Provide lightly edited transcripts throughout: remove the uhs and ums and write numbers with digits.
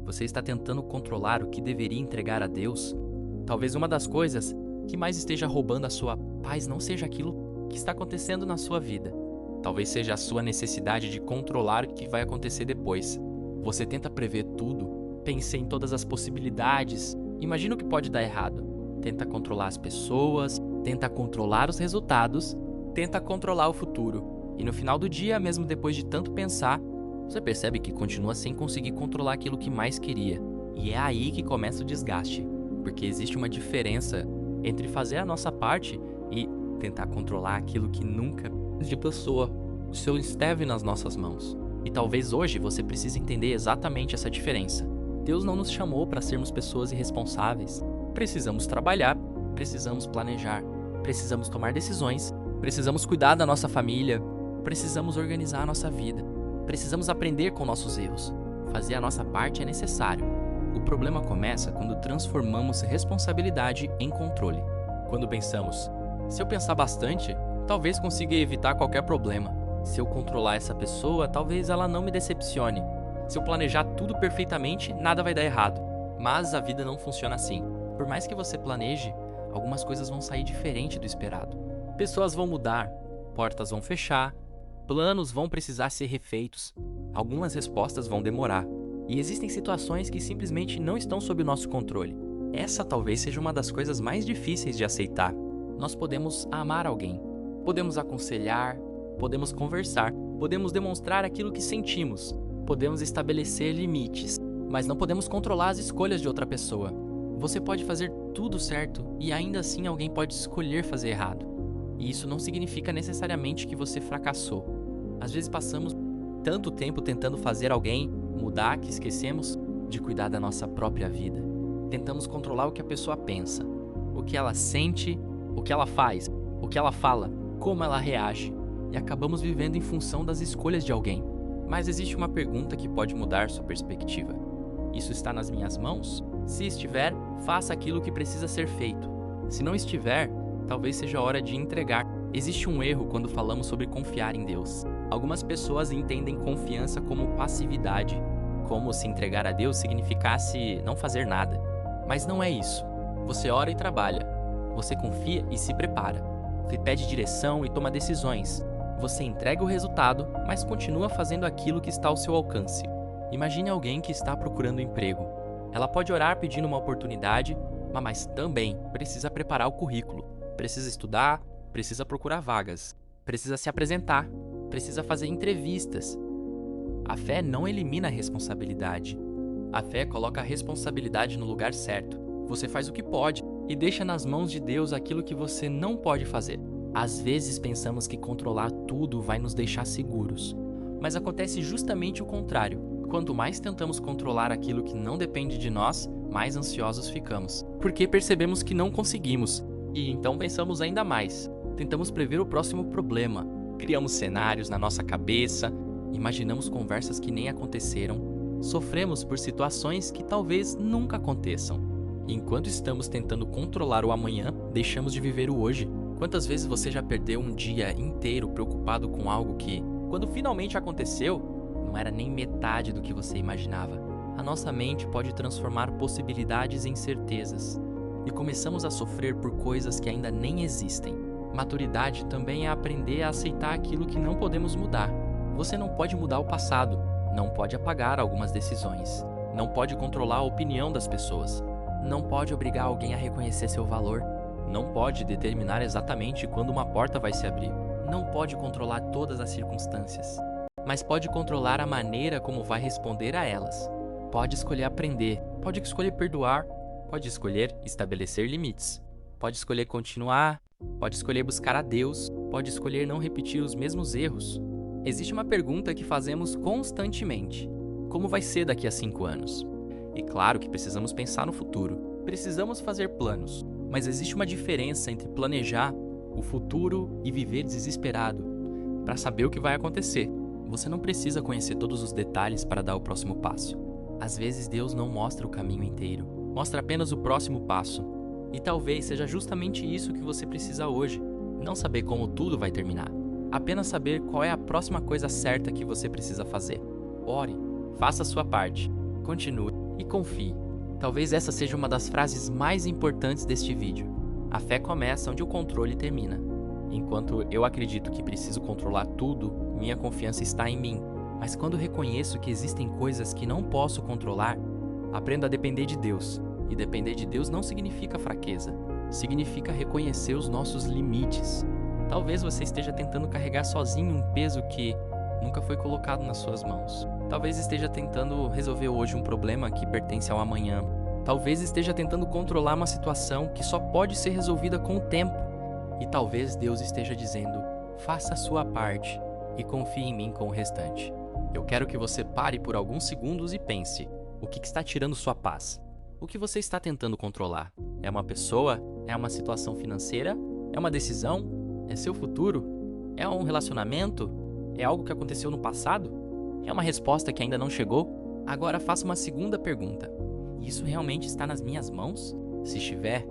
Você está tentando controlar o que deveria entregar a Deus? Talvez uma das coisas que mais esteja roubando a sua paz não seja aquilo que está acontecendo na sua vida. Talvez seja a sua necessidade de controlar o que vai acontecer depois. Você tenta prever tudo, pensa em todas as possibilidades, imagina o que pode dar errado. Tenta controlar as pessoas, tenta controlar os resultados, tenta controlar o futuro. E no final do dia, mesmo depois de tanto pensar, você percebe que continua sem conseguir controlar aquilo que mais queria. E é aí que começa o desgaste, porque existe uma diferença entre fazer a nossa parte e tentar controlar aquilo que nunca de pessoa. O Senhor esteve nas nossas mãos. E talvez hoje você precise entender exatamente essa diferença. Deus não nos chamou para sermos pessoas irresponsáveis. Precisamos trabalhar, precisamos planejar, precisamos tomar decisões, precisamos cuidar da nossa família, precisamos organizar a nossa vida, precisamos aprender com nossos erros. Fazer a nossa parte é necessário. O problema começa quando transformamos responsabilidade em controle. Quando pensamos, se eu pensar bastante, talvez consiga evitar qualquer problema. Se eu controlar essa pessoa, talvez ela não me decepcione. Se eu planejar tudo perfeitamente, nada vai dar errado. Mas a vida não funciona assim. Por mais que você planeje, algumas coisas vão sair diferente do esperado. Pessoas vão mudar, portas vão fechar, planos vão precisar ser refeitos. Algumas respostas vão demorar. E existem situações que simplesmente não estão sob o nosso controle. Essa talvez seja uma das coisas mais difíceis de aceitar. Nós podemos amar alguém, podemos aconselhar, podemos conversar, podemos demonstrar aquilo que sentimos, podemos estabelecer limites, mas não podemos controlar as escolhas de outra pessoa. Você pode fazer tudo certo e ainda assim alguém pode escolher fazer errado. E isso não significa necessariamente que você fracassou. Às vezes passamos tanto tempo tentando fazer alguém mudar que esquecemos de cuidar da nossa própria vida. Tentamos controlar o que a pessoa pensa, o que ela sente, o que ela faz, o que ela fala, como ela reage, e acabamos vivendo em função das escolhas de alguém. Mas existe uma pergunta que pode mudar sua perspectiva. Isso está nas minhas mãos? Se estiver, faça aquilo que precisa ser feito. Se não estiver, talvez seja a hora de entregar. Existe um erro quando falamos sobre confiar em Deus. Algumas pessoas entendem confiança como passividade, como se entregar a Deus significasse não fazer nada. Mas não é isso. Você ora e trabalha. Você confia e se prepara. Você pede direção e toma decisões. Você entrega o resultado, mas continua fazendo aquilo que está ao seu alcance. Imagine alguém que está procurando emprego. Ela pode orar pedindo uma oportunidade, mas também precisa preparar o currículo. Precisa estudar, precisa procurar vagas, precisa se apresentar, precisa fazer entrevistas. A fé não elimina a responsabilidade. A fé coloca a responsabilidade no lugar certo. Você faz o que pode e deixa nas mãos de Deus aquilo que você não pode fazer. Às vezes pensamos que controlar tudo vai nos deixar seguros, mas acontece justamente o contrário. Quanto mais tentamos controlar aquilo que não depende de nós, mais ansiosos ficamos, porque percebemos que não conseguimos, e então pensamos ainda mais. Tentamos prever o próximo problema, criamos cenários na nossa cabeça, imaginamos conversas que nem aconteceram, sofremos por situações que talvez nunca aconteçam. E enquanto estamos tentando controlar o amanhã, deixamos de viver o hoje. Quantas vezes você já perdeu um dia inteiro preocupado com algo que, quando finalmente aconteceu, não era nem metade do que você imaginava? A nossa mente pode transformar possibilidades em certezas, e começamos a sofrer por coisas que ainda nem existem. Maturidade também é aprender a aceitar aquilo que não podemos mudar. Você não pode mudar o passado, não pode apagar algumas decisões, não pode controlar a opinião das pessoas, não pode obrigar alguém a reconhecer seu valor, não pode determinar exatamente quando uma porta vai se abrir, não pode controlar todas as circunstâncias, mas pode controlar a maneira como vai responder a elas. Pode escolher aprender, pode escolher perdoar, pode escolher estabelecer limites, pode escolher continuar, pode escolher buscar a Deus, pode escolher não repetir os mesmos erros. Existe uma pergunta que fazemos constantemente: como vai ser daqui a 5 anos? E claro que precisamos pensar no futuro, precisamos fazer planos, mas existe uma diferença entre planejar o futuro e viver desesperado para saber o que vai acontecer. Você não precisa conhecer todos os detalhes para dar o próximo passo. Às vezes Deus não mostra o caminho inteiro, mostra apenas o próximo passo. E talvez seja justamente isso que você precisa hoje. Não saber como tudo vai terminar, apenas saber qual é a próxima coisa certa que você precisa fazer. Ore, faça a sua parte, continue e confie. Talvez essa seja uma das frases mais importantes deste vídeo. A fé começa onde o controle termina. Enquanto eu acredito que preciso controlar tudo, minha confiança está em mim. Mas quando reconheço que existem coisas que não posso controlar, aprendo a depender de Deus. E depender de Deus não significa fraqueza. Significa reconhecer os nossos limites. Talvez você esteja tentando carregar sozinho um peso que nunca foi colocado nas suas mãos. Talvez esteja tentando resolver hoje um problema que pertence ao amanhã. Talvez esteja tentando controlar uma situação que só pode ser resolvida com o tempo. E talvez Deus esteja dizendo: faça a sua parte e confie em mim com o restante. Eu quero que você pare por alguns segundos e pense: o que está tirando sua paz? O que você está tentando controlar? É uma pessoa? É uma situação financeira? É uma decisão? É seu futuro? É um relacionamento? É algo que aconteceu no passado? É uma resposta que ainda não chegou? Agora faça uma segunda pergunta: isso realmente está nas minhas mãos? Se estiver,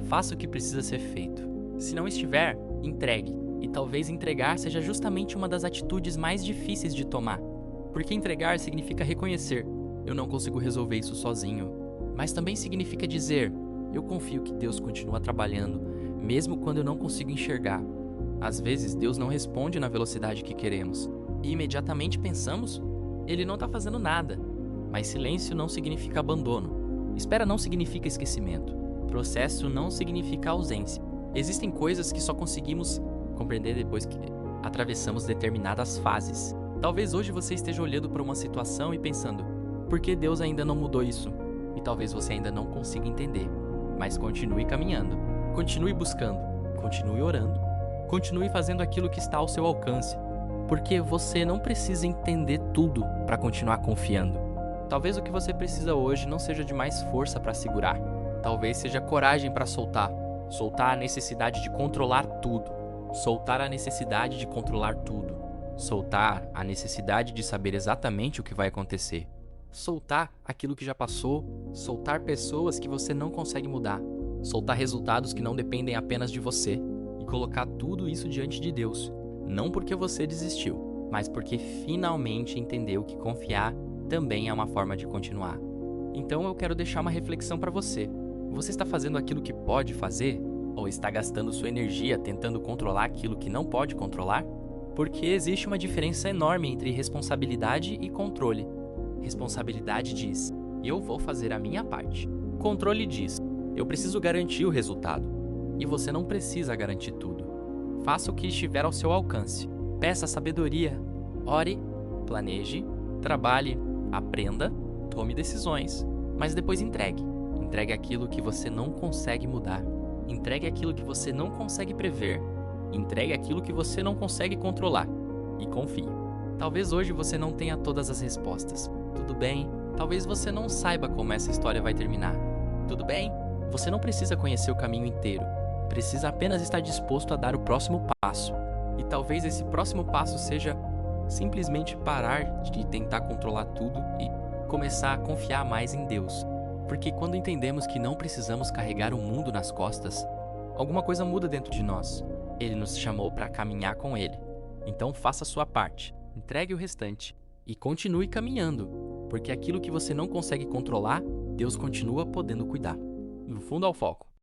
faça o que precisa ser feito. Se não estiver, entregue. E talvez entregar seja justamente uma das atitudes mais difíceis de tomar. Porque entregar significa reconhecer: eu não consigo resolver isso sozinho. Mas também significa dizer: eu confio que Deus continua trabalhando, mesmo quando eu não consigo enxergar. Às vezes, Deus não responde na velocidade que queremos. E imediatamente pensamos: Ele não está fazendo nada. Mas silêncio não significa abandono. Espera não significa esquecimento. Processo não significa ausência. Existem coisas que só conseguimos compreender depois que atravessamos determinadas fases. Talvez hoje você esteja olhando para uma situação e pensando: por que Deus ainda não mudou isso? E talvez você ainda não consiga entender. Mas continue caminhando, continue buscando, continue orando, continue fazendo aquilo que está ao seu alcance. Porque você não precisa entender tudo para continuar confiando. Talvez o que você precisa hoje não seja de mais força para segurar. Talvez seja coragem para soltar. Soltar a necessidade de controlar tudo. Soltar a necessidade de controlar tudo. Soltar a necessidade de saber exatamente o que vai acontecer. Soltar aquilo que já passou. Soltar pessoas que você não consegue mudar. Soltar resultados que não dependem apenas de você. E colocar tudo isso diante de Deus. Não porque você desistiu, mas porque finalmente entendeu que confiar também é uma forma de continuar. Então eu quero deixar uma reflexão para você. Você está fazendo aquilo que pode fazer? Ou está gastando sua energia tentando controlar aquilo que não pode controlar? Porque existe uma diferença enorme entre responsabilidade e controle. Responsabilidade diz: eu vou fazer a minha parte. Controle diz: eu preciso garantir o resultado. E você não precisa garantir tudo. Faça o que estiver ao seu alcance. Peça sabedoria. Ore, planeje, trabalhe, aprenda, tome decisões. Mas depois entregue. Entregue aquilo que você não consegue mudar. Entregue aquilo que você não consegue prever. Entregue aquilo que você não consegue controlar. E confie. Talvez hoje você não tenha todas as respostas. Tudo bem. Talvez você não saiba como essa história vai terminar. Tudo bem. Você não precisa conhecer o caminho inteiro. Precisa apenas estar disposto a dar o próximo passo. E talvez esse próximo passo seja simplesmente parar de tentar controlar tudo e começar a confiar mais em Deus. Porque quando entendemos que não precisamos carregar o mundo nas costas, alguma coisa muda dentro de nós. Ele nos chamou para caminhar com Ele. Então faça a sua parte, entregue o restante e continue caminhando, porque aquilo que você não consegue controlar, Deus continua podendo cuidar. Do fundo ao foco.